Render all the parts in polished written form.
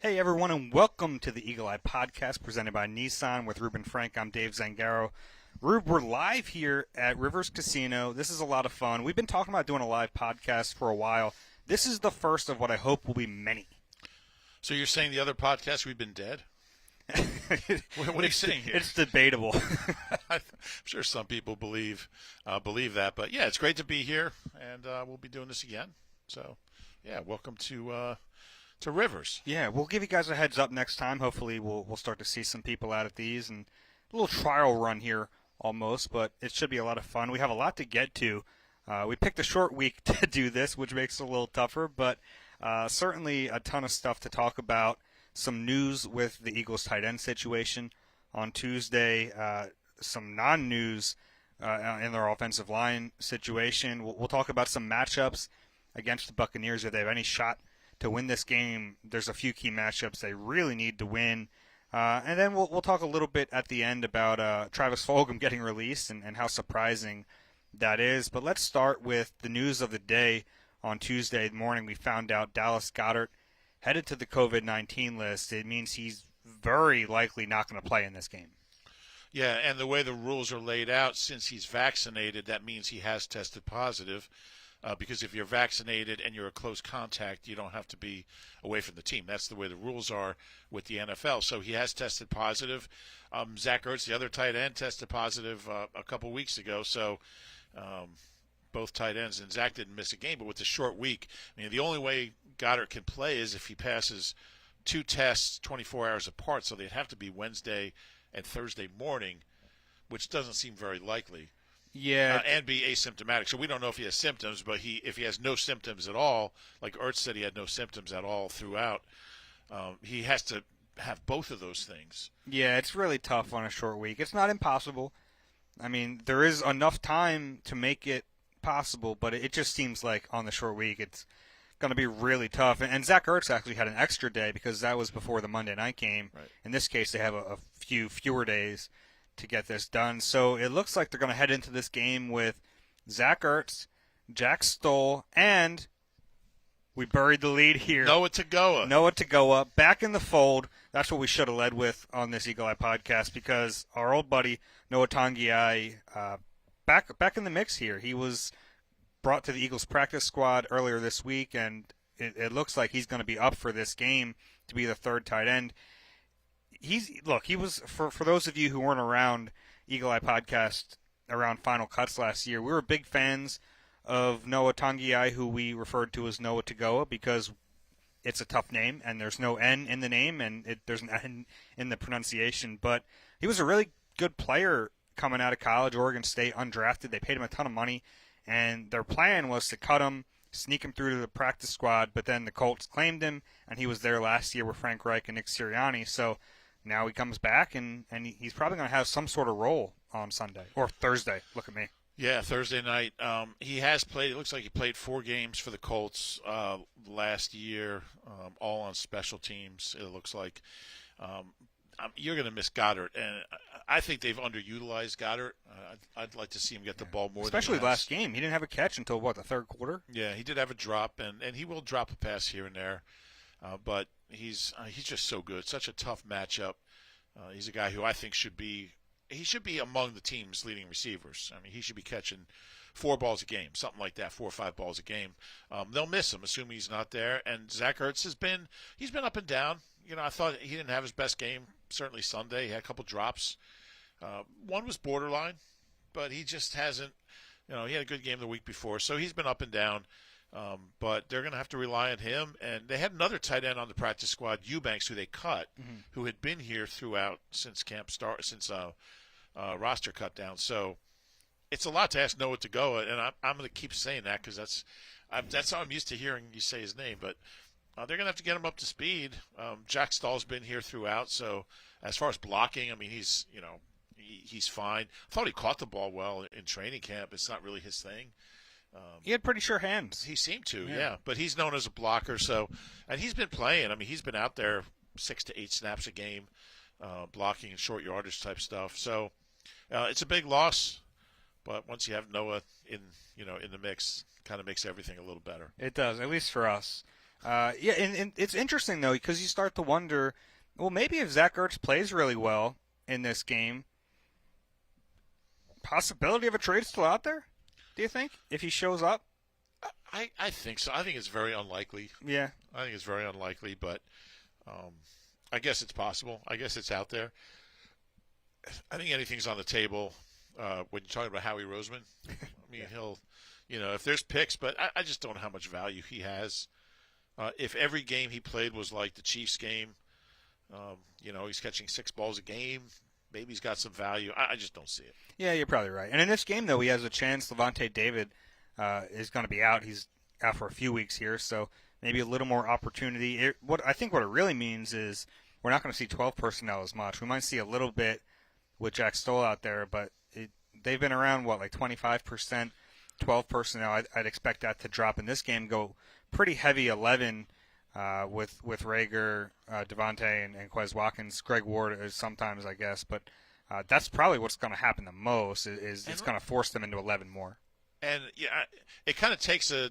Hey everyone, and welcome to the Eagle Eye Podcast presented by Nissan with Reuben Frank. I'm Dave Zangaro. Rube, we're live here at Rivers Casino. This is a lot of fun. We've been talking about doing a live podcast for a while. This is the first of what I hope will be many. So you're saying the other podcasts we've been dead? What are you saying here? It's debatable. I'm sure some people believe that, but yeah, it's great to be here, and we'll be doing this again. So, yeah, welcome to Rivers. Yeah, we'll give you guys a heads up next time. Hopefully, we'll start to see some people out at these and a little trial run here almost, but it should be a lot of fun. We have a lot to get to. We picked a short week to do this, which makes it a little tougher, but certainly a ton of stuff to talk about. Some news with the Eagles tight end situation on Tuesday, some non-news in their offensive line situation. We'll talk about some matchups against the Buccaneers if they have any shot to win this game. There's a few key matchups they really need to win. And then we'll talk a little bit at the end about Travis Fulgham getting released and how surprising that is. But let's start with the news of the day. On Tuesday morning, we found out Dallas Goedert headed to the COVID-19 list. It means he's very likely not going to play in this game. Yeah, and the way the rules are laid out, since he's vaccinated, that means he has tested positive. Because if you're vaccinated and you're a close contact, you don't have to be away from the team. That's the way the rules are with the NFL. So he has tested positive. Zach Ertz, the other tight end, tested positive a couple weeks ago. So both tight ends, and Zach didn't miss a game. But with the short week, I mean, the only way Goddard can play is if he passes two tests 24 hours apart. So they'd have to be Wednesday and Thursday morning, which doesn't seem very likely. Yeah, and be asymptomatic. So we don't know if he has symptoms, but if he has no symptoms at all, like Ertz said he had no symptoms at all throughout, he has to have both of those things. Yeah, it's really tough on a short week. It's not impossible. I mean, there is enough time to make it possible, but it just seems like on the short week it's going to be really tough. And Zach Ertz actually had an extra day because that was before the Monday night game. Right. In this case, they have a fewer days to get this done. So it looks like they're going to head into this game with Zach Ertz, Jack Stoll, and we buried the lead here. Noah Togiai back in the fold. That's what we should have led with on this Eagle Eye podcast because our old buddy Noah Togiai back in the mix here. He was brought to the Eagles practice squad earlier this week, and it looks like he's going to be up for this game to be the third tight end. He was for those of you who weren't around Eagle Eye podcast around Final Cuts last year, we were big fans of Noah Togiai, who we referred to as Noah Togiai because it's a tough name and there's no N in the name and there's an N in the pronunciation. But he was a really good player coming out of college, Oregon State, undrafted. They paid him a ton of money, and their plan was to cut him, sneak him through to the practice squad, but then the Colts claimed him, and he was there last year with Frank Reich and Nick Sirianni. So now he comes back, and he's probably going to have some sort of role on Sunday or Thursday. Look at me. Yeah, Thursday night. He has played. It looks like he played 4 games for the Colts last year, all on special teams. It looks like you're going to miss Goddard, and I think they've underutilized Goddard. I'd like to see him get the ball more. Especially last game, he didn't have a catch until the third quarter. Yeah, he did have a drop, and he will drop a pass here and there, but he's just so good. Such a tough matchup. He's a guy who I think should be among the team's leading receivers. I mean, he should be catching 4 balls a game, something like that, 4 or 5 balls a game. They'll miss him, assuming he's not there. And Zach Ertz he's been up and down. You know, I thought he didn't have his best game. Certainly Sunday, he had a couple drops. One was borderline, but he just hasn't. You know, he had a good game the week before, so he's been up and down. But they're going to have to rely on him. And they had another tight end on the practice squad, Eubanks, who they cut, who had been here throughout since roster cut down. So it's a lot to ask Noah Togiai, and I'm going to keep saying that because that's how I'm used to hearing you say his name. But they're going to have to get him up to speed. Jack Stoll's been here throughout, so as far as blocking, I mean, he's fine. I thought he caught the ball well in training camp. It's not really his thing. He had pretty sure hands. He seemed to, yeah. But he's known as a blocker, and he's been playing. I mean, he's been out there 6 to 8 snaps a game, blocking and short yardage type stuff. So it's a big loss, but once you have Noah in the mix, kind of makes everything a little better. It does, at least for us. Yeah, and it's interesting, though, because you start to wonder, well, maybe if Zach Ertz plays really well in this game, possibility of a trade still out there, do you think, if he shows up? I think so. I think it's very unlikely. Yeah. I think it's very unlikely, but I guess it's possible. I guess it's out there. I think anything's on the table when you're talking about Howie Roseman. I mean, he'll, if there's picks, but I just don't know how much value he has. If every game he played was like the Chiefs game, he's catching 6 balls a game, maybe he's got some value. I just don't see it. Yeah, you're probably right. And in this game, though, he has a chance. Levante David is going to be out. He's out for a few weeks here, so maybe a little more opportunity. What it really means is we're not going to see 12 personnel as much. We might see a little bit with Jack Stoll out there, but they've been around, like 25%, 12 personnel. I'd expect that to drop in this game, go pretty heavy 11 with Rager, Devontae, and Quez Watkins. Greg Ward is sometimes, I guess, but that's probably what's going to happen the most is it's going to force them into 11 more. And it kind of takes a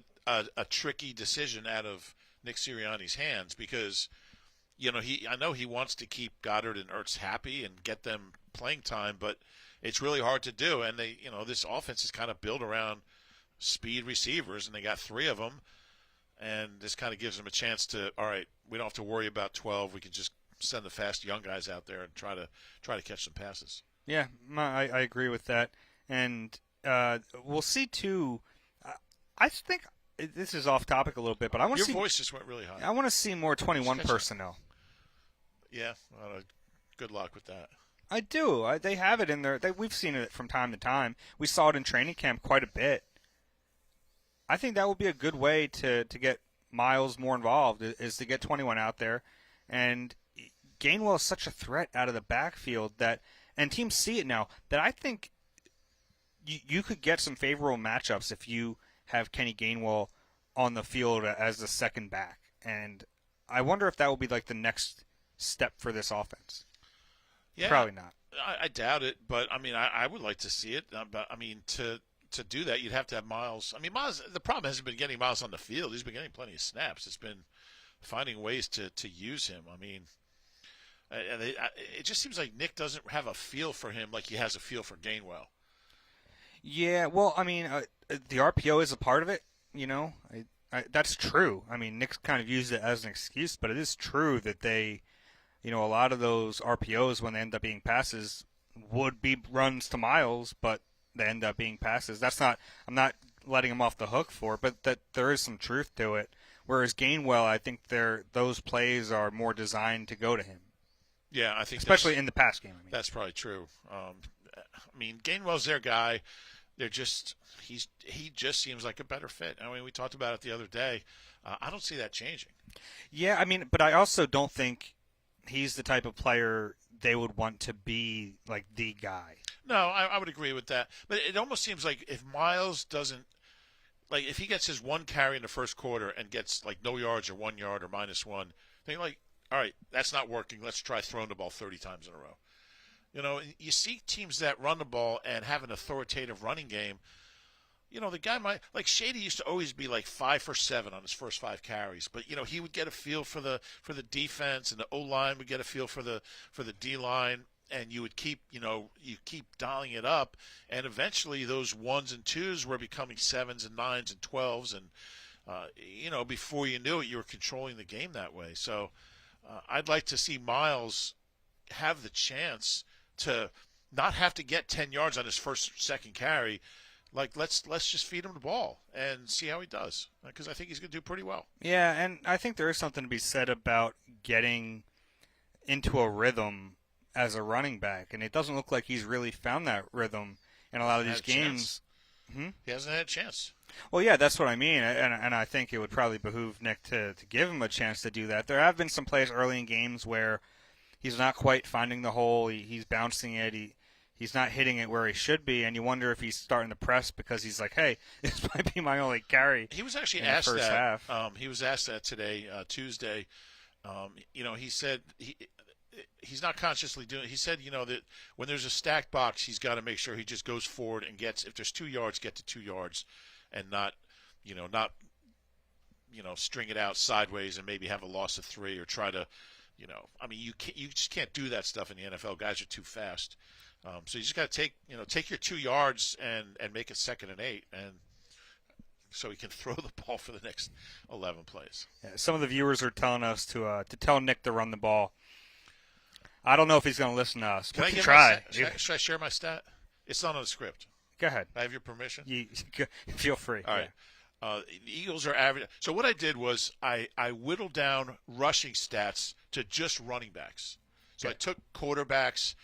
tricky decision out of Nick Sirianni's hands because, I know he wants to keep Goddard and Ertz happy and get them playing time, but it's really hard to do. And this offense is kind of built around speed receivers, and they got 3 of them. And this kind of gives them a chance to, all right, we don't have to worry about 12. We can just send the fast young guys out there and try to catch some passes. Yeah, I agree with that. And we'll see, too. I think this is off topic a little bit, but I want to see. Your voice just went really high. I want to see more 21 personnel. Yeah, good luck with that. I do. They have it in there. We've seen it from time to time. We saw it in training camp quite a bit. I think that would be a good way to get Miles more involved, is to get 21 out there. And Gainwell is such a threat out of the backfield and teams see it now, that I think you could get some favorable matchups if you have Kenny Gainwell on the field as the second back. And I wonder if that will be like the next step for this offense. Yeah, probably not. I doubt it, but I mean, I would like to see it. But I mean, to do that, you'd have to have Miles. I mean, Miles. The problem hasn't been getting Miles on the field. He's been getting plenty of snaps. It's been finding ways to use him. I mean, it just seems like Nick doesn't have a feel for him like he has a feel for Gainwell. Yeah, well, I mean, the RPO is a part of it. That's true. I mean, Nick's kind of used it as an excuse, but it is true that they, a lot of those RPOs, when they end up being passes, would be runs to Miles, but they end up being passes. I'm not letting him off the hook for it, but that there is some truth to it. Whereas Gainwell, I think those plays are more designed to go to him. Yeah, I think especially in the pass game. I mean. That's probably true. I mean, Gainwell's their guy. He just seems like a better fit. I mean, we talked about it the other day. I don't see that changing. Yeah, I mean, but I also don't think he's the type of player they would want to be like the guy. No, I would agree with that. But it almost seems like if Miles doesn't, like if he gets his one carry in the first quarter and gets like no yards or 1 yard or -1, then you're like, all right, that's not working. Let's try throwing the ball 30 times in a row. You see teams that run the ball and have an authoritative running game. The guy might, like Shady used to always be like 5 for 7 on his first 5 carries, but he would get a feel for the defense, and the O line would get a feel for the D line, and you would keep dialing it up, and eventually those 1s and 2s were becoming 7s and 9s and 12s, and before you knew it, you were controlling the game that way. So I'd like to see Miles have the chance to not have to get 10 yards on his second carry. Like, let's just feed him the ball and see how he does, because I think he's going to do pretty well. Yeah, and I think there is something to be said about getting into a rhythm as a running back, and it doesn't look like he's really found that rhythm in a lot of these games. He hasn't had a chance. Well, yeah, that's what I mean, and I think it would probably behoove Nick to give him a chance to do that. There have been some plays early in games where he's not quite finding the hole. He's bouncing it. He's not hitting it where he should be, and you wonder if he's starting to press because he's like, hey, this might be my only carry. He was actually in asked the first that. Half. He was asked that today, Tuesday. He said he's not consciously doing it. He said, that when there's a stacked box, he's got to make sure he just goes forward and gets, if there's 2 yards, get to 2 yards, and not string it out sideways and maybe have a loss of 3 or try to, you just can't do that stuff in the NFL. Guys are too fast. So you just got to take your 2 yards and make it 2nd and 8, and so he can throw the ball for the next 11 plays. Yeah, some of the viewers are telling us to tell Nick to run the ball. I don't know if he's going to listen to us. Can I try? Should I share my stat? It's not on the script. Go ahead. I have your permission? Feel free. All right. The Eagles are average. So what I did was I whittled down rushing stats to just running backs. So I took quarterbacks,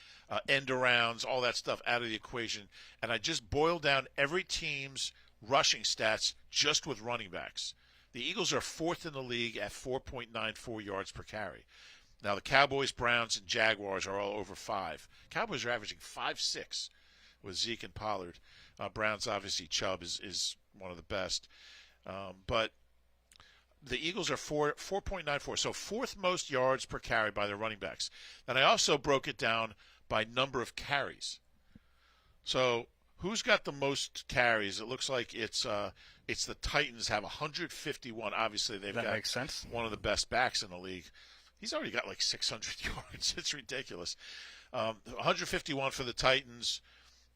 end arounds, all that stuff out of the equation, and I just boiled down every team's rushing stats just with running backs. The Eagles are 4th in the league at 4.94 yards per carry. Now the Cowboys, Browns, and Jaguars are all over 5. Cowboys are averaging 5.6 with Zeke and Pollard. Browns, obviously, Chubb is one of the best. But the Eagles are 4.94, so 4th most yards per carry by their running backs. And I also broke it down by number of carries. So who's got the most carries? It looks like it's the Titans have 151. Obviously, they've got makes sense. One of the best backs in the league. He's already got like 600 yards. It's ridiculous. 151 for the Titans.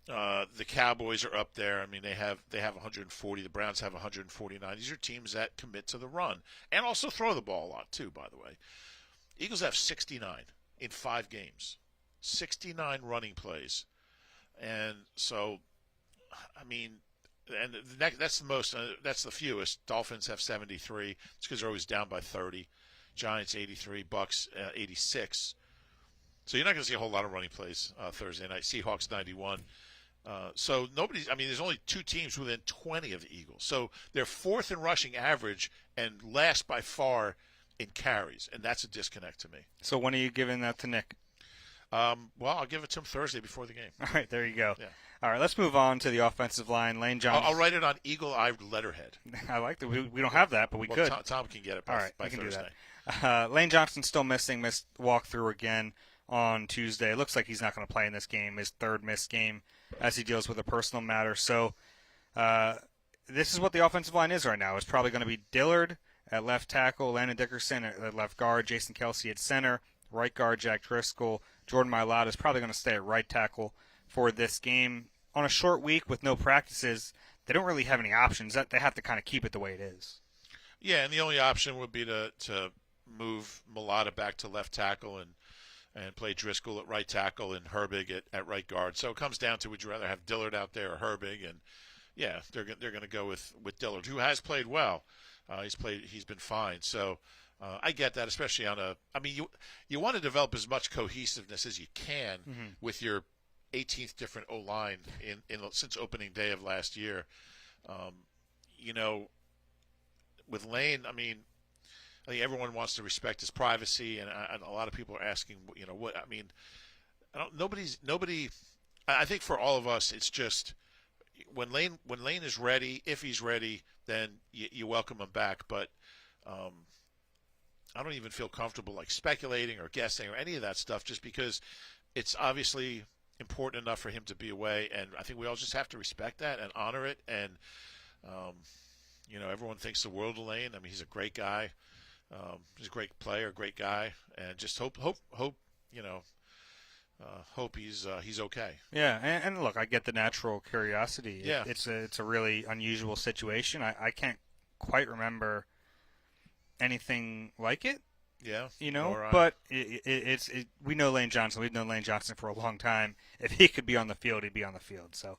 The Cowboys are up there. I mean, they have 140. The Browns have 149. These are teams that commit to the run and also throw the ball a lot too, by the way. Eagles have 69 in 5 games. 69 running plays. And so, I mean, and that's the most. That's the fewest. Dolphins have 73. It's because they're always down by 30. Giants 83. Bucs 86. So you're not going to see a whole lot of running plays Thursday night. Seahawks 91. So nobody's. I mean, there's only 2 teams within 20 of the Eagles. So they're 4th in rushing average and last by far in carries, and that's a disconnect to me. So when are you giving that to Nick? Well, I'll give it to him Thursday before the game. All right, there you go. Yeah. All right, let's move on to the offensive line. Lane Johnson. I'll write it on eagle-eyed letterhead. I like that. We don't have that, but we could. Tom can get it by, All right, by we can Thursday. Do that. Lane Johnson still missed walkthrough again on Tuesday. It looks like he's not going to play in this game, his 3rd missed game, as he deals with a personal matter. So this is what the offensive line is right now. It's probably going to be Dillard at left tackle, Landon Dickerson at left guard, Jason Kelsey at center, right guard Jack Driscoll. Jordan Mailata is probably going to stay at right tackle for this game. On a short week with no practices, they don't really have any options. They have to kind of keep it the way it is. Yeah, and the only option would be to move Mailata back to left tackle and play Driscoll at right tackle and Herbig at right guard. So it comes down to, would you rather have Dillard out there or Herbig? And yeah, they're going to go with Dillard, who has played well. He's been fine. So I get that, especially on you want to develop as much cohesiveness as you can with your 18th different O-line since opening day of last year. With Lane, I think everyone wants to respect his privacy, and a lot of people are asking, what I mean. Nobody. I think for all of us, it's just when Lane is ready, if he's ready, then you welcome him back. But I don't even feel comfortable like speculating or guessing or any of that stuff, just because it's obviously important enough for him to be away, and I think we all just have to respect that and honor it. And everyone thinks the world of Lane. I mean, he's a great guy. He's a great player, great guy, and just hope he's okay. Yeah, and look, I get the natural curiosity. Yeah. It's a really unusual situation. I can't quite remember anything like it. Yeah, but we know Lane Johnson. We've known Lane Johnson for a long time. If he could be on the field, he'd be on the field. So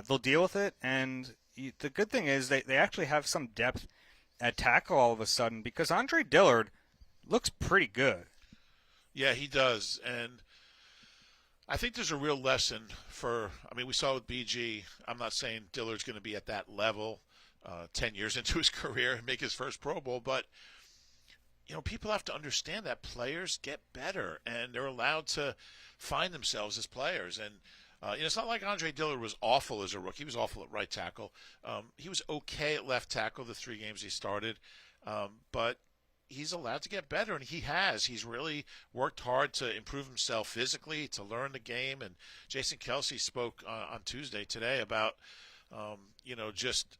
they'll deal with it. And the good thing is they actually have some depth at tackle all of a sudden, because Andre Dillard looks pretty good. Yeah, he does. And I think there's a real lesson we saw with BG. I'm not saying Dillard's going to be at that level 10 years into his career and make his first Pro Bowl, but people have to understand that players get better, and they're allowed to find themselves as players. And it's not like Andre Dillard was awful as a rookie. He was awful at right tackle. He was okay at left tackle the 3 games he started. But he's allowed to get better, and he has. He's really worked hard to improve himself physically, to learn the game. And Jason Kelsey spoke on Tuesday today about, just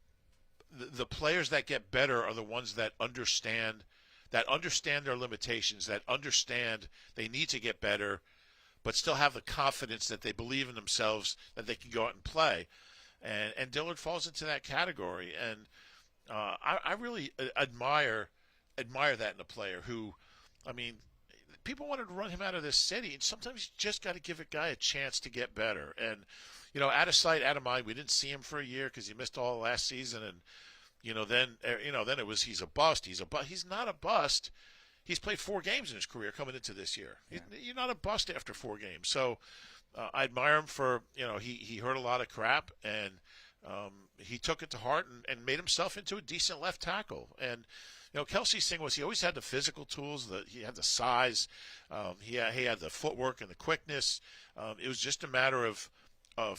the players that get better are the ones that understand their limitations, that understand they need to get better, but still have the confidence that they believe in themselves, that they can go out and play. And Dillard falls into that category. And I really admire that in a player who, I mean, people wanted to run him out of this city, and sometimes you just got to give a guy a chance to get better. And, out of sight, out of mind. We didn't see him for a year because he missed all last season, and then it was he's a bust. He's not a bust. He's played 4 games in his career coming into this year. Yeah. You're not a bust after 4 games. So I admire him for he heard a lot of crap, and he took it to heart and made himself into a decent left tackle. And Kelsey's thing was he always had the physical tools. He had the size. He had the footwork and the quickness. It was just a matter of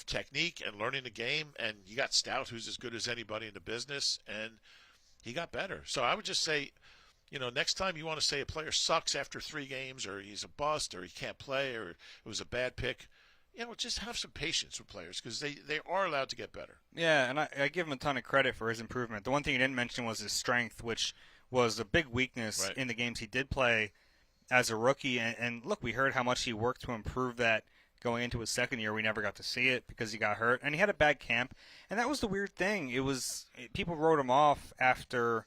technique and learning the game. And you got Stout, who's as good as anybody in the business, and he got better. So I would just say, next time you want to say a player sucks after 3 games, or he's a bust, or he can't play, or it was a bad pick, just have some patience with players because they are allowed to get better. Yeah, and I give him a ton of credit for his improvement. The one thing he didn't mention was his strength, which was a big weakness in the games he did play as a rookie. And look, we heard how much he worked to improve that going into his second year. We never got to see it because he got hurt, and he had a bad camp. And that was the weird thing. People wrote him off after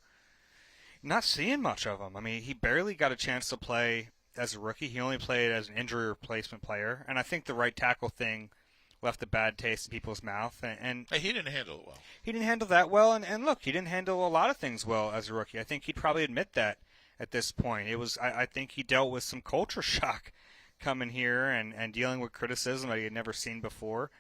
not seeing much of him. I mean, he barely got a chance to play as a rookie. He only played as an injury replacement player, and I think the right tackle thing left a bad taste in people's mouth. And he didn't handle it well. He didn't handle that well, and look, he didn't handle a lot of things well as a rookie. I think he'd probably admit that at this point. I think he dealt with some culture shock coming here and dealing with criticism that he had never seen before.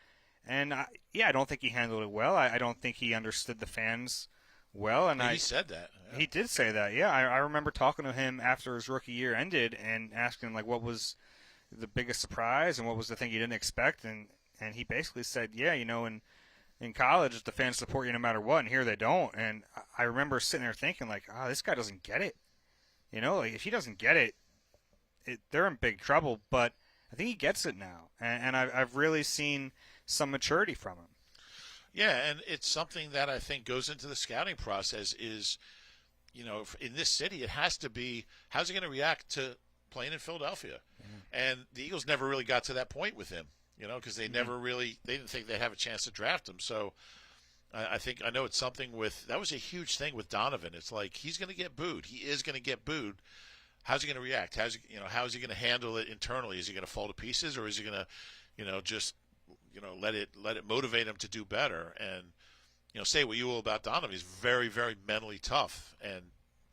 And I don't think he handled it well. I don't think he understood the fans well. And he said that. Yeah. He did say that. Yeah, I remember talking to him after his rookie year ended and asking him what was the biggest surprise and what was the thing you didn't expect, and he basically said, in college the fans support you no matter what, and here they don't. And I remember sitting there thinking this guy doesn't get it. If he doesn't get it, they're in big trouble. But I think he gets it now, and I've really seen some maturity from him. Yeah, and it's something that I think goes into the scouting process is, in this city, it has to be, how's he going to react to playing in Philadelphia? Mm-hmm. And the Eagles never really got to that point with him, because they never really, they didn't think they'd have a chance to draft him. So I know it's something that was a huge thing with Donovan. It's like, he's going to get booed. He is going to get booed. How's he going to react? How is he going to handle it internally? Is he going to fall to pieces, or is he going to, just let it motivate him to do better? And say what you will about Donovan, he's very, very mentally tough, and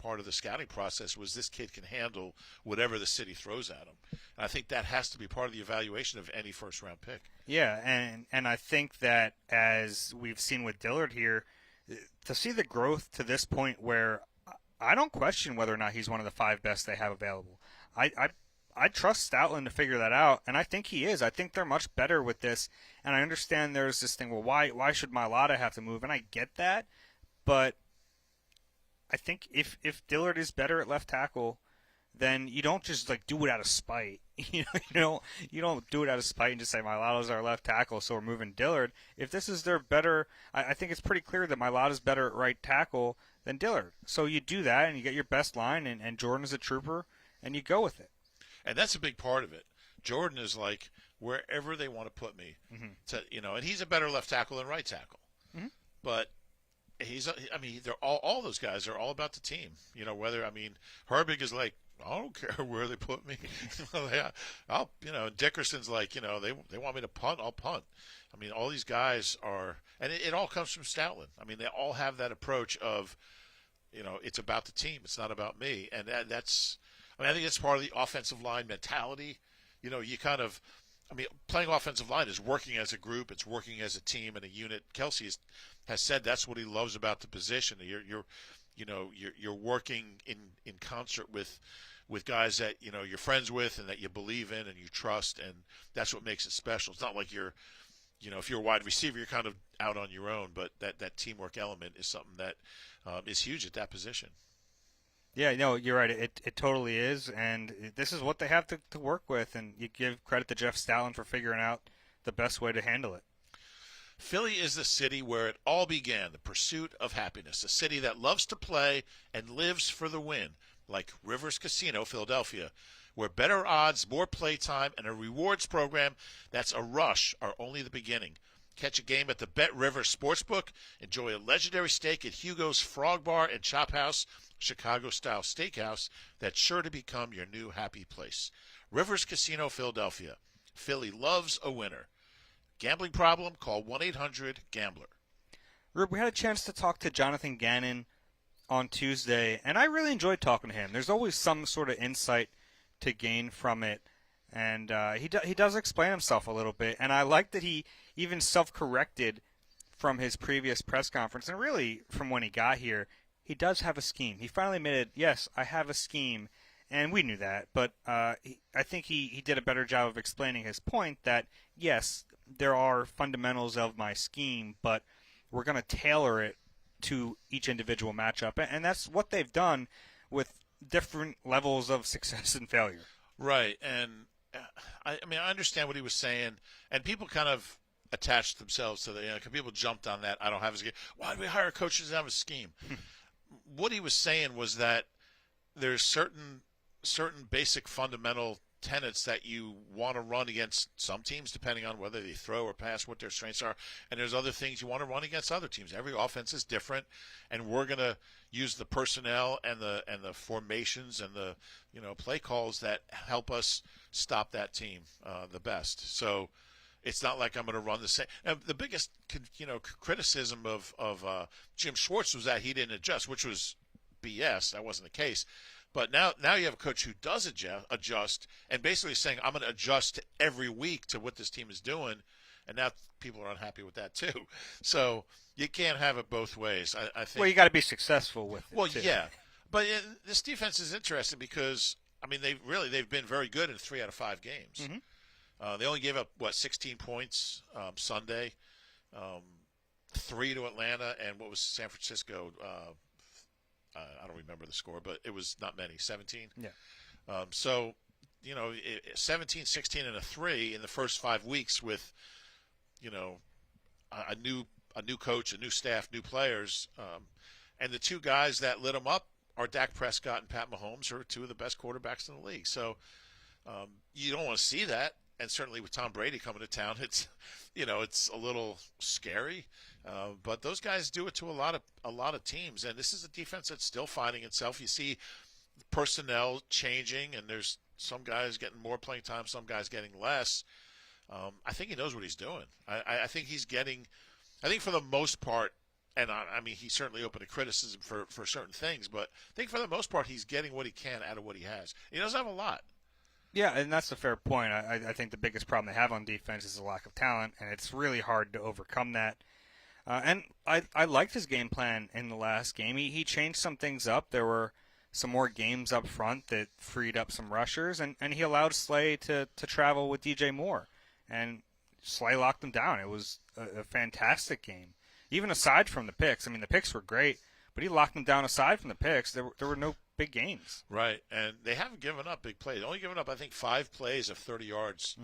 part of the scouting process was this kid can handle whatever the city throws at him. And I think that has to be part of the evaluation of any first-round pick. Yeah, and I think that as we've seen with Dillard here, to see the growth to this point where I don't question whether or not he's one of the 5 best they have available. I trust Stoutland to figure that out, and I think he is. I think they're much better with this, and I understand there's this thing, well, why should Mailata have to move? And I get that, but I think if Dillard is better at left tackle, then you don't just do it out of spite. You don't do it out of spite and just say Mailata's our left tackle, so we're moving Dillard. If this is their better, I think it's pretty clear that Mailata's better at right tackle than Dillard. So you do that, and you get your best line, and Jordan is a trooper, and you go with it. And that's a big part of it. Jordan is wherever they want to put me. Mm-hmm. And he's a better left tackle than right tackle. Mm-hmm. But they're all those guys are all about the team. Herbig is I don't care where they put me. Dickerson's they want me to punt, I'll punt. All these guys are, and it all comes from Stoutland. They all have that approach of, it's about the team. It's not about me. And that's, I think it's part of the offensive line mentality. You kind of, playing offensive line is working as a group. It's working as a team and a unit. Kelsey has said that's what he loves about the position. You're working in concert with guys that you're friends with and that you believe in and you trust, and that's what makes it special. It's not like you're, if you're a wide receiver, you're kind of out on your own. But that teamwork element is something that is huge at that position. Yeah, no, you're right. It totally is, and this is what they have to work with, and you give credit to Jeff Stoutland for figuring out the best way to handle it. Philly is the city where it all began, the pursuit of happiness, a city that loves to play and lives for the win, like Rivers Casino, Philadelphia, where better odds, more playtime, and a rewards program that's a rush are only the beginning. Catch a game at the Bet Rivers Sportsbook, enjoy a legendary steak at Hugo's Frog Bar and Chop House, Chicago-style steakhouse that's sure to become your new happy place. Rivers Casino, Philadelphia. Philly loves a winner. Gambling problem? Call 1-800-GAMBLER. Rube, we had a chance to talk to Jonathan Gannon on Tuesday, and I really enjoyed talking to him. There's always some sort of insight to gain from it, and he does explain himself a little bit, and I like that he even self-corrected from his previous press conference, and really from when he got here. He does have a scheme. He finally admitted, yes, I have a scheme, and we knew that, but I think he did a better job of explaining his point that, yes, there are fundamentals of my scheme, but we're going to tailor it to each individual matchup, and that's what they've done with different levels of success and failure. Right, and I understand what he was saying, and people kind of attached themselves to the, people jumped on that. I don't have a scheme. Why do we hire a coach who doesn't have a scheme? What he was saying was that there's certain basic fundamental tenets that you want to run against some teams, depending on whether they throw or pass, what their strengths are, and there's other things you want to run against other teams. Every offense is different, and we're going to use the personnel and the formations and the play calls that help us stop that team the best. So it's not like I'm going to run the same. Now, the biggest criticism of Jim Schwartz was that he didn't adjust, which was BS. That wasn't the case. But now you have a coach who does adjust and basically saying, I'm going to adjust every week to what this team is doing, and now people are unhappy with that too. So you can't have it both ways. I think. Well, you got to be successful with it. Well, too. yeah. But this defense is interesting because, they've been very good in 3 out of 5 games. Mm-hmm. They only gave up, 16 points Sunday, 3 to Atlanta, and what was San Francisco? I don't remember the score, but it was not many, 17. Yeah. 17, 16, and a 3 in the first 5 weeks with, a new coach, a new staff, new players, and the two guys that lit them up are Dak Prescott and Pat Mahomes, who are 2 of the best quarterbacks in the league. So you don't want to see that, and certainly with Tom Brady coming to town, it's a little scary. But those guys do it to a lot of teams, and this is a defense that's still finding itself. You see personnel changing, and there's some guys getting more playing time, some guys getting less. I think he knows what he's doing. I think he's getting – I think for the most part, and he's certainly open to criticism for certain things, but I think for the most part he's getting what he can out of what he has. He doesn't have a lot. Yeah, and that's a fair point. I think the biggest problem they have on defense is a lack of talent, and it's really hard to overcome that. And I liked his game plan in the last game. He changed some things up. There were some more games up front that freed up some rushers, and he allowed Slay to travel with DJ Moore. And Slay locked him down. It was a fantastic game. Even aside from the picks. The picks were great, but he locked them down aside from the picks. There were no big gains. Right, and they haven't given up big plays. Only given up, I think, 5 plays of 30 yards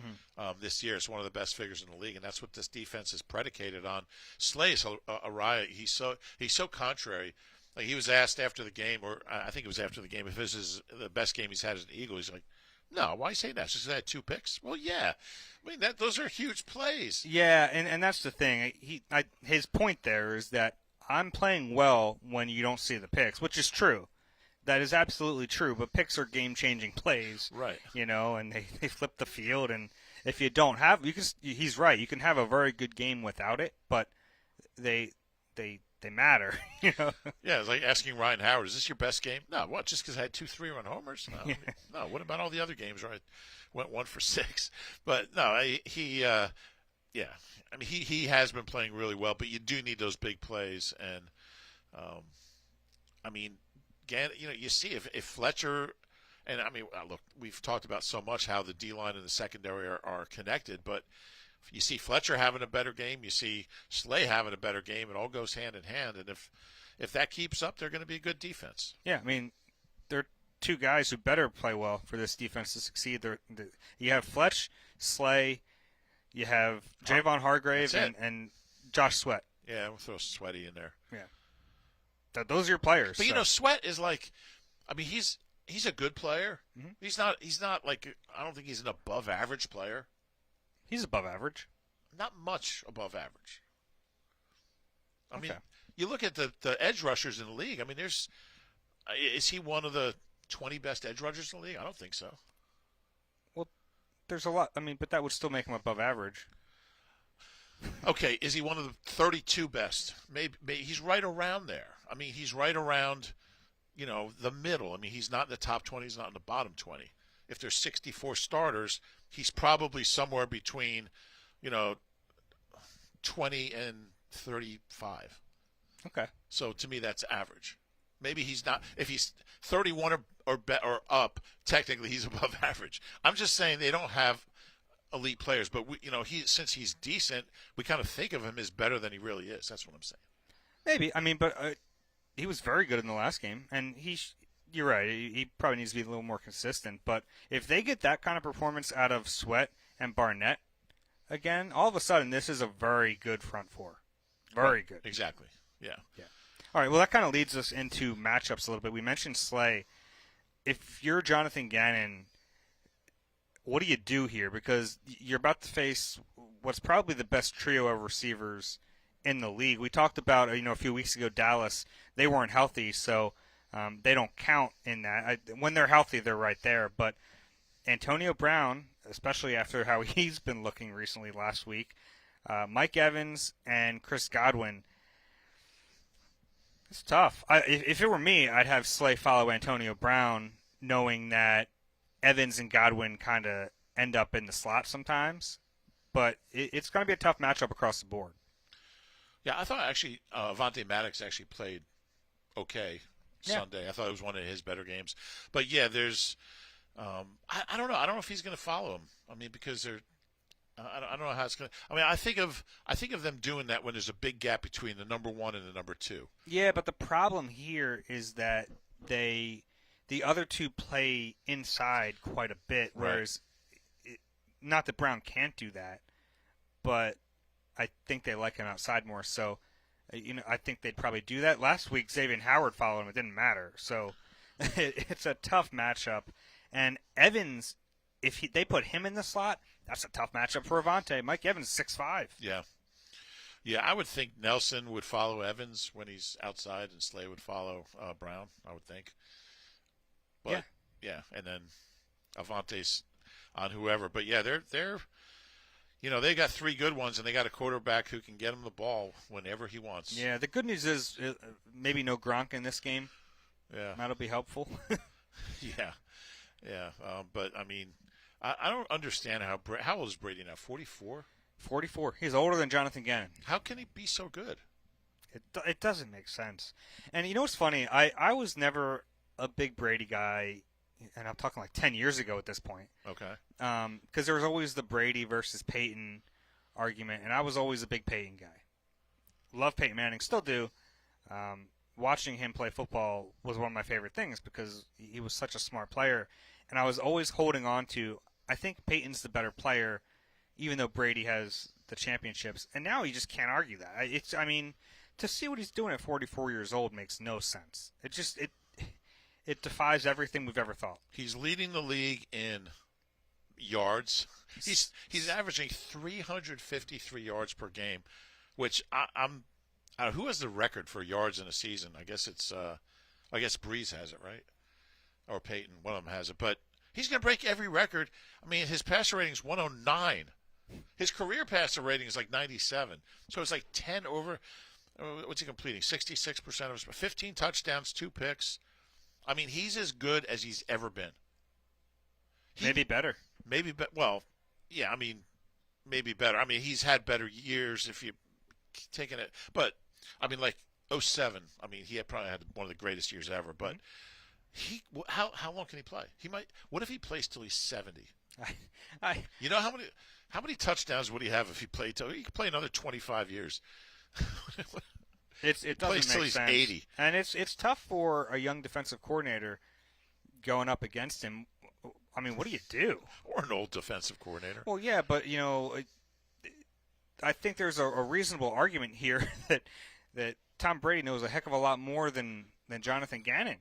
this year. It's one of the best figures in the league, and that's what this defense is predicated on. Slay is a riot. He's so contrary. Like, he was asked after the game, or I think it was after the game, if this is the best game he's had as an Eagle. He's like, no, why say that? Just because I had 2 picks? Well, yeah. Those are huge plays. Yeah, and that's the thing. His point there is that I'm playing well when you don't see the picks, which is true. That is absolutely true, but picks are game-changing plays. Right. And they flip the field, and if you don't have, he's right. You can have a very good game without it, but they matter. Yeah, it's like asking Ryan Howard, "Is this your best game?" No, what? Just because I had 2 3-run homers? No. No. What about all the other games where I went 1 for 6? But no, he has been playing really well, but you do need those big plays, and you see if Fletcher, and look, we've talked about so much how the D-line and the secondary are connected, but you see Fletcher having a better game, you see Slay having a better game, it all goes hand in hand, and if that keeps up, they're going to be a good defense. Yeah, they're 2 guys who better play well for this defense to succeed. You have Fletch, Slay, you have Javon Hargrave, and Josh Sweat. Yeah, we'll throw Sweaty in there. Yeah. Those are your players. But, Sweat is like, I mean, he's a good player. Mm-hmm. He's not like, I don't think he's an above average player. He's above average. Not much above average. I mean, Okay. you look at the edge rushers in the league. I mean, is he one of the 20 best edge rushers in the league? I don't think so. Well, there's a lot. I mean, but that would still make him above average. Okay, is he one of the 32 best? Maybe he's right around there. I mean, he's right around, the middle. I mean, he's not in the top 20. He's not in the bottom 20. If there's 64 starters, he's probably somewhere between, 20 and 35. Okay. So to me, that's average. Maybe he's not. If he's 31 or up, technically he's above average. I'm just saying they don't have elite players, but since he's decent, we kind of think of him as better than he really is. That's what I'm saying. Maybe. I mean, but he was very good in the last game, and you're right. He probably needs to be a little more consistent. But if they get that kind of performance out of Sweat and Barnett again, all of a sudden this is a very good front four. Very good. Exactly. Yeah. All right. Well, that kind of leads us into matchups a little bit. We mentioned Slay. If you're Jonathan Gannon, what do you do here? Because you're about to face what's probably the best trio of receivers in the league. We talked about, a few weeks ago, Dallas. They weren't healthy, so they don't count in that. When they're healthy, they're right there. But Antonio Brown, especially after how he's been looking recently last week, Mike Evans and Chris Godwin, it's tough. If it were me, I'd have Slay follow Antonio Brown, knowing that Evans and Godwin kind of end up in the slot sometimes. But it's going to be a tough matchup across the board. Yeah, I thought actually Avonte Maddox actually played okay Sunday. I thought it was one of his better games. But, yeah, there's I don't know. I don't know if he's going to follow him. I mean, because I don't know how it's going to – I mean, I think of them doing that when there's a big gap between the number one and the number two. Yeah, but the problem here is that the other two play inside quite a bit, whereas not that Brown can't do that, but I think they like him outside more. So, I think they'd probably do that. Last week, Xavier Howard followed him. It didn't matter. So, it's a tough matchup. And Evans, if they put him in the slot, that's a tough matchup for Avonte. Mike Evans is 6'5". Yeah. Yeah, I would think Nelson would follow Evans when he's outside, and Slay would follow Brown, I would think. But, yeah, and then Avonte's on whoever. But, yeah, they're they got three good ones, and they got a quarterback who can get him the ball whenever he wants. Yeah, the good news is maybe no Gronk in this game. Yeah. That'll be helpful. Yeah. But, I mean, I don't understand how old is Brady now, 44? 44. He's older than Jonathan Gannon. How can he be so good? It doesn't make sense. And you know what's funny? I was never a big Brady guy, and I'm talking like 10 years ago at this point. Okay. Because there was always the Brady versus Peyton argument, and I was always a big Peyton guy. Love Peyton Manning, still do. Watching him play football was one of my favorite things because he was such a smart player, and I was always holding on to, I think Peyton's the better player, even though Brady has the championships. And now you just can't argue that. I mean, to see what he's doing at 44 years old makes no sense. It defies everything we've ever thought. He's leading the league in yards. He's averaging 353 yards per game, which I'm who has the record for yards in a season? I guess Breeze has it, right? Or Peyton, one of them has it. But he's going to break every record. I mean, his passer rating is 109. His career passer rating is like 97. So it's like 10 over. What's he completing? 66% of his 15 touchdowns, 2 picks. I mean, he's as good as he's ever been. Maybe better. Well, yeah, I mean, maybe better. I mean, he's had better years if you taken it. But, I mean, like 07, I mean, he probably had one of the greatest years ever. But how long can he play? What if he plays till he's 70? You know how many touchdowns would he have if he played till he could play another 25 years? It doesn't make sense. He's 80. And it's tough for a young defensive coordinator going up against him. I mean, what do you do? Or an old defensive coordinator. Well, yeah, but, I think there's a reasonable argument here that Tom Brady knows a heck of a lot more than Jonathan Gannon,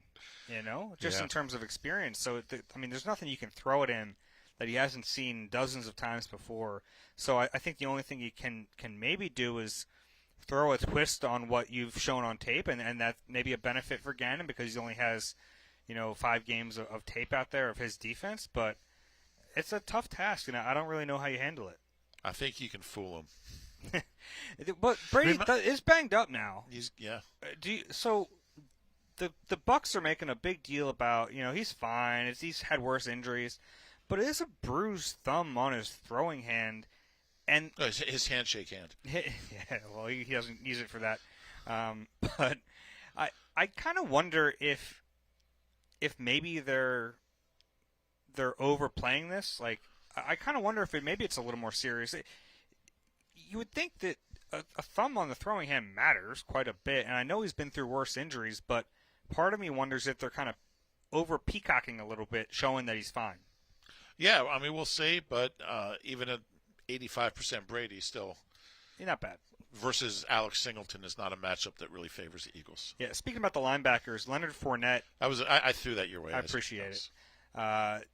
just in terms of experience. So, there's nothing you can throw at him that he hasn't seen dozens of times before. So I think the only thing you can maybe do is throw a twist on what you've shown on tape, and that's maybe a benefit for Gannon because he only has, 5 games of tape out there of his defense. But it's a tough task, and I don't really know how you handle it. I think you can fool him. But Brady is banged up now. Yeah. So the Bucs are making a big deal about, he's fine. He's had worse injuries. But it is a bruised thumb on his throwing hand, and his handshake hand. Yeah, well, he doesn't use it for that. But I kind of wonder if maybe they're overplaying this. Like, I kind of wonder if maybe it's a little more serious. You would think that a thumb on the throwing hand matters quite a bit, and I know he's been through worse injuries, but part of me wonders if they're kind of over peacocking a little bit, showing that he's fine. Yeah, we'll see, but even at 85% Brady still. He's not bad. Versus Alex Singleton is not a matchup that really favors the Eagles. Yeah, speaking about the linebackers, Leonard Fournette. I threw that your way. I appreciate it.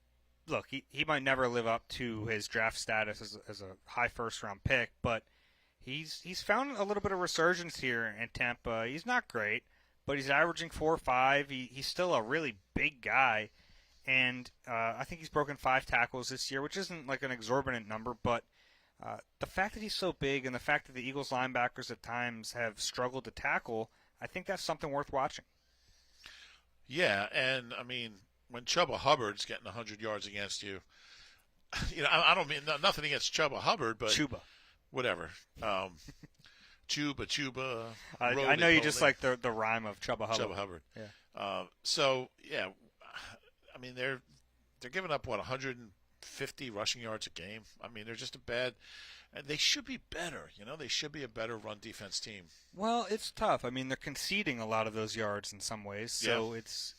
Look, he might never live up to his draft status as a high first-round pick, but he's found a little bit of resurgence here in Tampa. He's not great, but he's averaging 4.5. He's still a really big guy. And I think he's broken 5 tackles this year, which isn't like an exorbitant number, but the fact that he's so big and the fact that the Eagles linebackers at times have struggled to tackle, I think that's something worth watching. Yeah, and when Chubba Hubbard's getting 100 yards against you, I don't mean nothing against Chubba Hubbard, but Chuba, whatever. Chuba. I know you just like the rhyme of Chubba Hubbard. Chubba Hubbard. Yeah. They're giving up 150 rushing yards a game. They're just they should be better. They should be a better run defense team. Well, it's tough. They're conceding a lot of those yards in some ways. So it's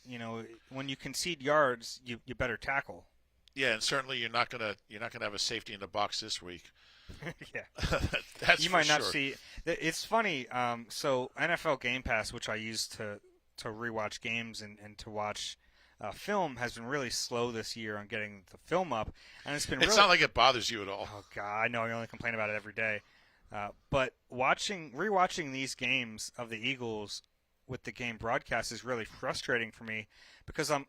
when you concede yards, you better tackle. Yeah, and certainly you're not gonna have a safety in the box this week. Yeah, that's you might not sure. see. It's funny. So NFL Game Pass, which I use to rewatch games and to watch. Film has been really slow this year on getting the film up, and it's It's not like it bothers you at all. Oh God, I know. I only complain about it every day. But rewatching these games of the Eagles with the game broadcast is really frustrating for me because I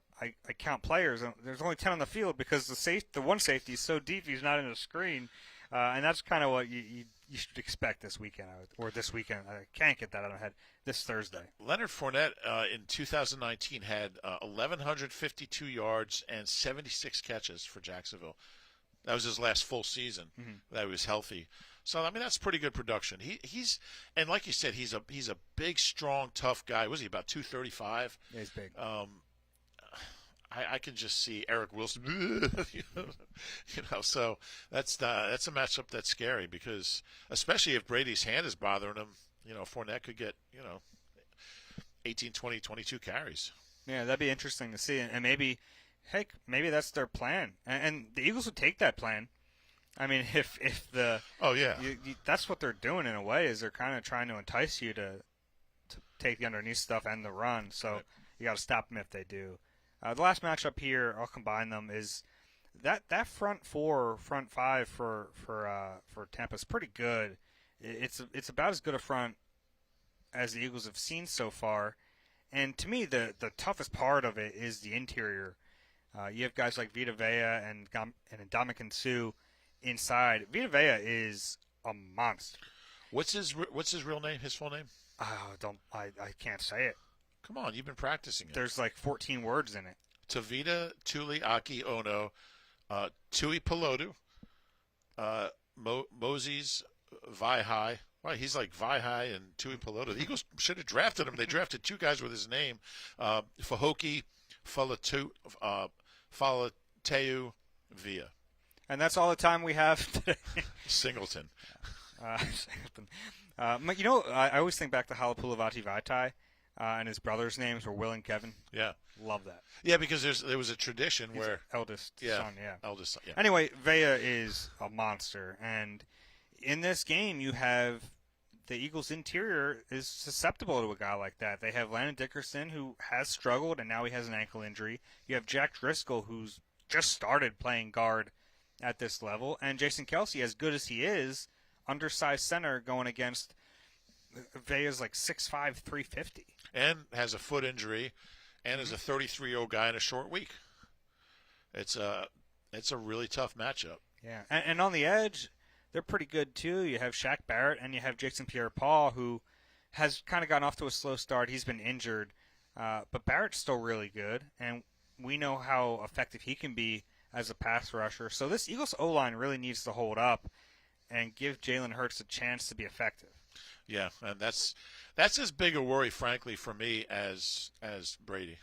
count players. And there's only 10 on the field because the one safety is so deep he's not in the screen, and that's kind of what you should expect this weekend or this weekend. I can't get that out of my head. This Thursday. Leonard Fournette in 2019 had 1,152 yards and 76 catches for Jacksonville. That was his last full season that he was healthy. So that's pretty good production. He's and like you said, he's a big, strong, tough guy. Was he about 235? Yeah, he's big. I can just see Eric Wilson. So that's a matchup that's scary because especially if Brady's hand is bothering him. Fournette could get, 18, 20, 22 carries. Yeah, that'd be interesting to see. And maybe that's their plan. And the Eagles would take that plan. If the... Oh, yeah. That's what they're doing in a way, is they're kind of trying to entice you to take the underneath stuff and the run. So right. You got to stop them if they do. The last matchup here, I'll combine them, is that front five for Tampa is pretty good. It's about as good a front as the Eagles have seen so far, and to me the toughest part of it is the interior. You have guys like Vita Vea and Ndamukong Suh inside. Vita Vea is a monster. What's his real name? His full name? I can't say it. Come on, you've been practicing it. There's like 14 words in it. Tavita Tuli Aki Ono, Tui Pelotu, Moses Vaihai. Well, he's like Vaihai and Tui Pelotu. The Eagles should have drafted him. They drafted 2 guys with his name. Fahoki Falateu Via. And that's all the time we have today. Singleton. I always think back to Halapoulivaati Vaitai, and his brothers' names were Will and Kevin. Yeah. Love that. Yeah, because there was a tradition He's where... eldest son, yeah. Eldest son, yeah. Anyway, Vea is a monster, and in this game, you have the Eagles' interior is susceptible to a guy like that. They have Landon Dickerson, who has struggled, and now he has an ankle injury. You have Jack Driscoll, who's just started playing guard at this level. And Jason Kelsey, as good as he is, undersized center going against Vea's like 6'5", 350. And has a foot injury and is a 33-year-old guy in a short week. It's a really tough matchup. Yeah, and on the edge, they're pretty good too. You have Shaq Barrett and you have Jason Pierre-Paul, who has kind of gotten off to a slow start. He's been injured, but Barrett's still really good, and we know how effective he can be as a pass rusher. So this Eagles O-line really needs to hold up and give Jalen Hurts a chance to be effective. Yeah, and that's as big a worry, frankly, for me as Brady.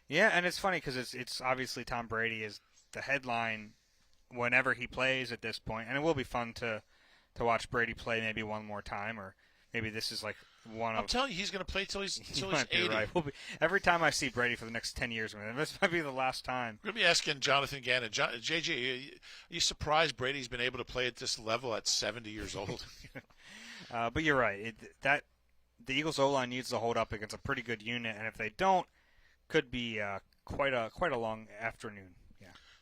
Yeah, and it's funny because it's obviously Tom Brady is the headline whenever he plays at this point, and it will be fun to watch Brady play maybe one more time, or maybe this is like one of. I'm telling you, he's going to play till he's 80. Right. Every time I see Brady for the next 10 years, this might be the last time. We're going to be asking Jonathan Gannon, JJ, are you surprised Brady's been able to play at this level at 70 years old? But you're right. The Eagles O-line needs to hold up against a pretty good unit, and if they don't, could be quite a long afternoon.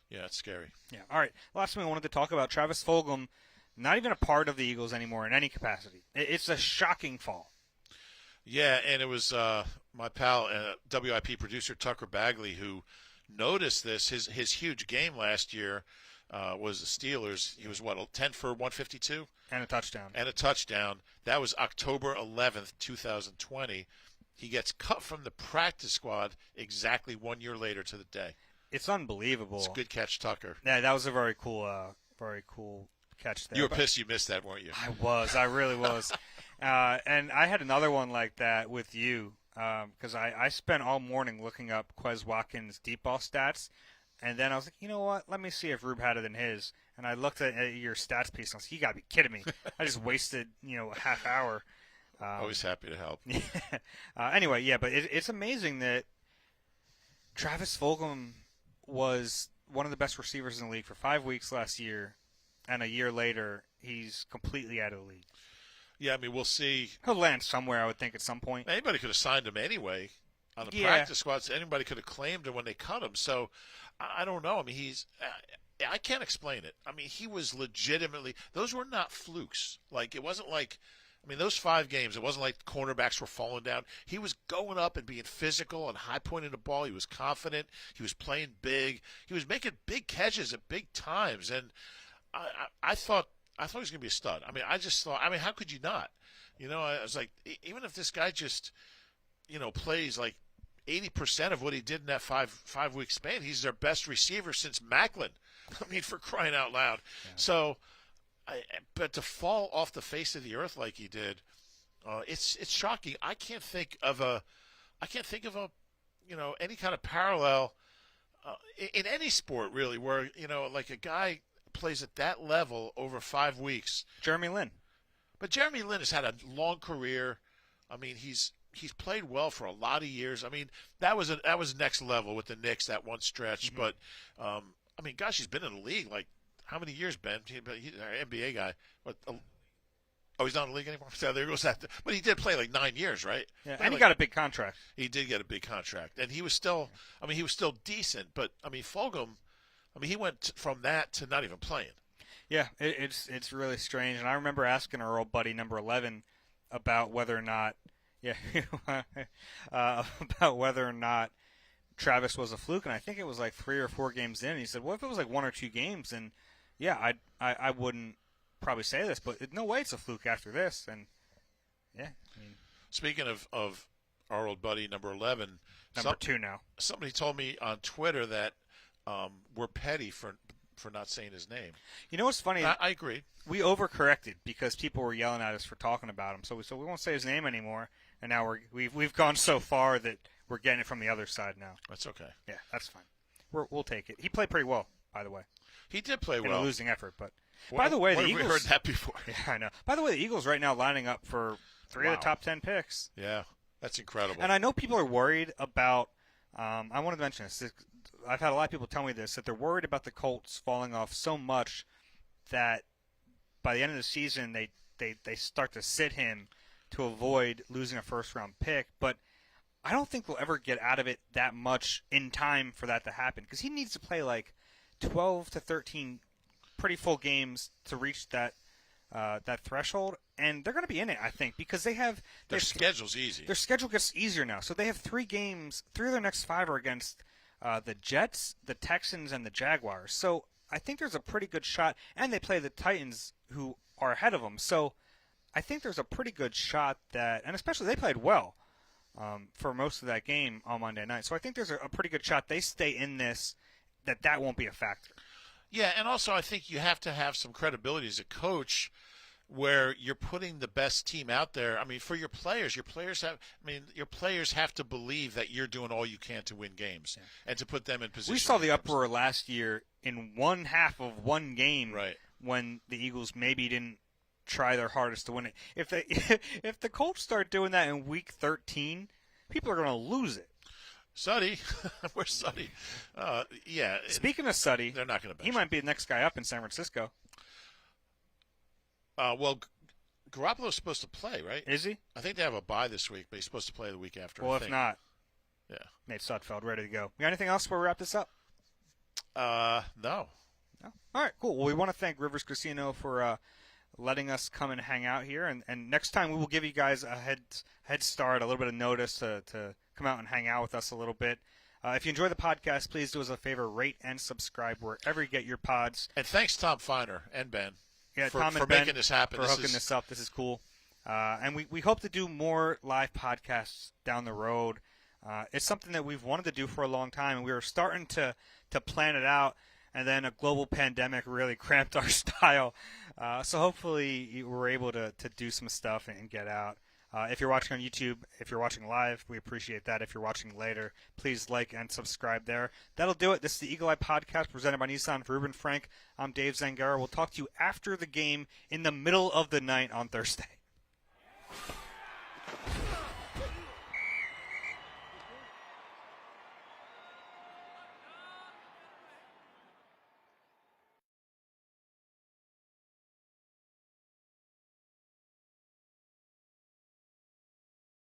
Yeah, it's scary. Yeah. All right. Last thing I wanted to talk about, Travis Fulgham, not even a part of the Eagles anymore in any capacity. It's a shocking fall. Yeah, and it was my pal, WIP producer Tucker Bagley, who noticed this. His huge game last year was the Steelers. He was, 10 for 152? And a touchdown. That was October 11th, 2020. He gets cut from the practice squad exactly 1 year later to the day. It's unbelievable. It's a good catch, Tucker. Yeah, that was a very cool catch there. You were pissed you missed that, weren't you? I really was. And I had another one like that with you because I spent all morning looking up Quez Watkins' deep ball stats, and then I was like, you know what? Let me see if Rube had it in his. And I looked at your stats piece, and I was like, you got to be kidding me. I just wasted a half hour. Always happy to help. Anyway, yeah, but it's amazing that Travis Fulgham was one of the best receivers in the league for 5 weeks last year, and a year later, he's completely out of the league. Yeah, I mean, we'll see. He'll land somewhere, I would think, at some point. Anybody could have signed him anyway on the practice squad. So anybody could have claimed him when they cut him. So I don't know. I mean, I can't explain it. I mean, he was legitimately – those were not flukes. Like, it wasn't like – I mean, those 5 games, it wasn't like cornerbacks were falling down. He was going up and being physical and high-pointing the ball. He was confident. He was playing big. He was making big catches at big times. And I thought he was going to be a stud. I mean, I just thought, how could you not? I was like, even if this guy just, plays like 80% of what he did in that five-week span, he's their best receiver since Macklin. I mean, for crying out loud. Yeah. So, but to fall off the face of the earth like he did, it's shocking. I can't think of any kind of parallel in any sport really where like a guy plays at that level over 5 weeks. Jeremy Lin. But Jeremy Lin has had a long career. I mean, he's played well for a lot of years. I mean, that was next level with the Knicks that one stretch. Mm-hmm. But I mean, gosh, he's been in the league like how many years, Ben? He's an NBA guy. He's not in the league anymore. So there goes that. But he did play like 9 years, right? Yeah, and he got a big contract. He did get a big contract, and he was still decent. But I mean, Fulgham, he went from that to not even playing. Yeah, it's really strange. And I remember asking our old buddy number 11 about whether or not, Travis was a fluke, and I think it was like 3 or 4 games in. And he said, "Well, if it was like 1 or 2 games, then yeah, I wouldn't probably say this, but no way it's a fluke after this." And yeah, speaking of our old buddy number 11, number 2 now. Somebody told me on Twitter that we're petty for not saying his name. You know what's funny? I agree. We overcorrected because people were yelling at us for talking about him, so we won't say his name anymore. And now we've gone so far that we're getting it from the other side now. That's okay. Yeah, that's fine. We'll take it. He played pretty well, by the way. He did play well. In a losing effort, but by the way, the Eagles. We heard that before. Yeah, I know. By the way, the Eagles right now lining up for 3 of the top 10 picks. Yeah, that's incredible. And I know people are worried about. I wanted to mention this. I've had a lot of people tell me this, that they're worried about the Colts falling off so much that by the end of the season they start to sit him to avoid losing a first-round pick. But I don't think we'll ever get out of it that much in time for that to happen, because he needs to play like 12 to 13 pretty full games to reach that threshold, and they're going to be in it, I think, because their schedule's easy. Their schedule gets easier now, so they have 3 games. 3 of their next 5 are against the Jets, the Texans, and the Jaguars. So I think there's a pretty good shot, and they play the Titans, who are ahead of them. So I think there's a pretty good shot that, and especially they played well for most of that game on Monday night. So I think there's a pretty good shot they stay in this, that won't be a factor. Yeah, and also I think you have to have some credibility as a coach where you're putting the best team out there. I mean, for your players have to believe that you're doing all you can to win games and to put them in position. We saw the uproar last year in one half of one game, right, when the Eagles maybe didn't try their hardest to win it. If the Colts start doing that in week 13, people are going to lose it. Suddy, where's Suddy? Yeah. Speaking of Suddy, they're not going to bench he might be the next guy up in San Francisco. Well, Garoppolo's supposed to play, right? Is he? I think they have a bye this week, but he's supposed to play the week after. Well, if not, yeah, Nate Sudfeld ready to go. You got anything else before we wrap this up? No. All right, cool. Well, we want to thank Rivers Casino for letting us come and hang out here, and next time we will give you guys a head start, a little bit of notice to come out and hang out with us a little bit. If you enjoy the podcast, please do us a favor, rate and subscribe wherever you get your pods. And thanks, Tom Feiner and Ben, Tom for and Ben making this happen. For hooking this up. This is cool. And we hope to do more live podcasts down the road. It's something that we've wanted to do for a long time, and we were starting to plan it out, and then a global pandemic really cramped our style. So hopefully we're able to do some stuff and get out. If you're watching on YouTube, if you're watching live, we appreciate that. If you're watching later, please like and subscribe there. That'll do it. This is the Eagle Eye Podcast presented by Nissan for Reuben Frank. I'm Dave Zangaro. We'll talk to you after the game in the middle of the night on Thursday.